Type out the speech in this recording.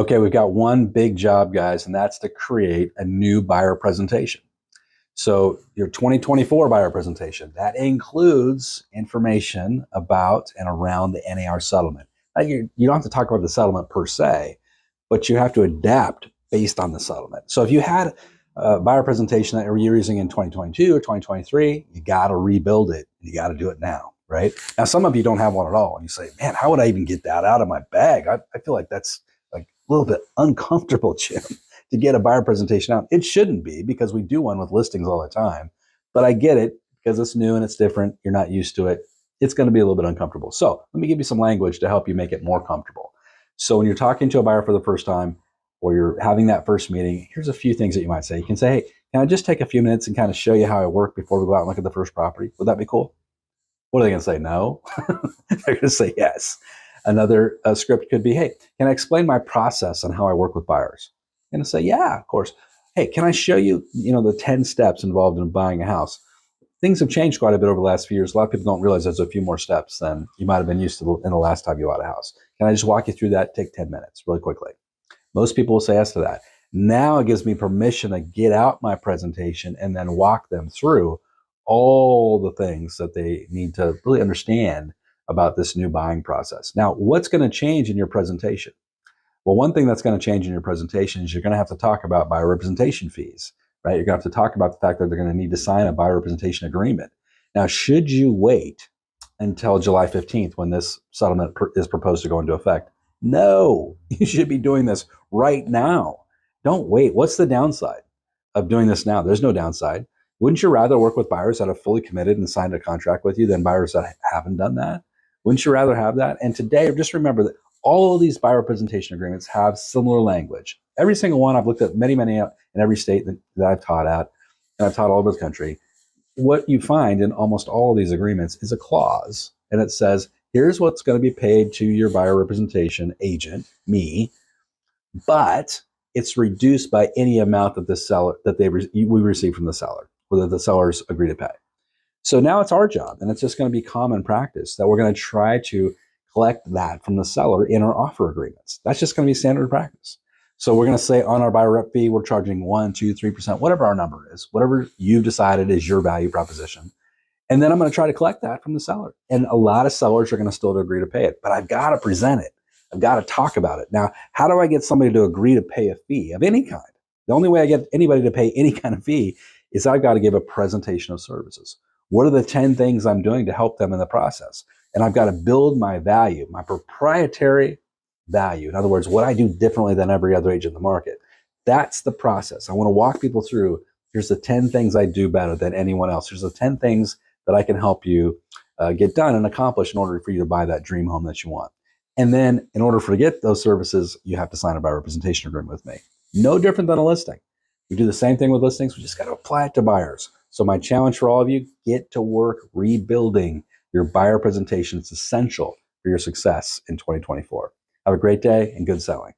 Okay, we've got one big job, guys, and that's to create a new buyer presentation. So your 2024 buyer presentation, that includes information about and around the NAR settlement. Now, you don't have to talk about the settlement per se, but you have to adapt based on the settlement. So if you had a buyer presentation that you were using in 2022 or 2023, you got to rebuild it. You got to do it now, right? Now, some of you don't have one at all. And you say, man, how would I even get that out of my bag? I feel like that's like a little bit uncomfortable, Jim, to get a buyer presentation out. It shouldn't be, because we do one with listings all the time. But I get it, because it's new and it's different. You're not used to it. It's going to be a little bit uncomfortable. So let me give you some language to help you make it more comfortable. So when you're talking to a buyer for the first time, or you're having that first meeting, here's a few things that you might say. You can say, hey, can I just take a few minutes and kind of show you how I work before we go out and look at the first property? Would that be cool? What are they going to say? No. They're going to say yes. Another script could be, hey, can I explain my process on how I work with buyers? And say, yeah, of course. Hey, can I show you, the 10 steps involved in buying a house? Things have changed quite a bit over the last few years. A lot of people don't realize there's a few more steps than you might have been used to in the last time you bought a house. Can I just walk you through that? Take 10 minutes really quickly. Most people will say yes to that. Now it gives me permission to get out my presentation and then walk them through all the things that they need to really understand about this new buying process. Now, what's going to change in your presentation? Well, one thing that's going to change in your presentation is you're going to have to talk about buyer representation fees, right? You're going to have to talk about the fact that they're going to need to sign a buyer representation agreement. Now, should you wait until July 15th when this settlement is proposed to go into effect? No, you should be doing this right now. Don't wait. What's the downside of doing this now? There's no downside. Wouldn't you rather work with buyers that have fully committed and signed a contract with you than buyers that haven't done that? Wouldn't you rather have that? And today, just remember that all of these buyer representation agreements have similar language. Every single one, I've looked at many in every state that I've taught at, and I've taught all over the country. What you find in almost all of these agreements is a clause, and it says, here's what's going to be paid to your buyer representation agent, me, but it's reduced by any amount that the seller we receive from the seller, or that the sellers agree to pay. So now it's our job, and it's just going to be common practice that we're going to try to collect that from the seller in our offer agreements. That's just going to be standard practice. So we're going to say on our buyer rep fee, we're charging 1%, 2%, 3%, whatever our number is, whatever you've decided is your value proposition. And then I'm going to try to collect that from the seller. And a lot of sellers are going to still agree to pay it, but I've got to present it. I've got to talk about it. Now, how do I get somebody to agree to pay a fee of any kind? The only way I get anybody to pay any kind of fee is I've got to give a presentation of services. What are the 10 things I'm doing to help them in the process? And I've got to build my value, my proprietary value. In other words, what I do differently than every other agent in the market. That's the process. I want to walk people through. Here's the 10 things I do better than anyone else. Here's the 10 things that I can help you get done and accomplish in order for you to buy that dream home that you want. And then in order for to get those services, you have to sign a buyer representation agreement with me. No different than a listing. We do the same thing with listings. We just got to apply it to buyers. So my challenge for all of you, get to work rebuilding your buyer presentation. It's essential for your success in 2024. Have a great day and good selling.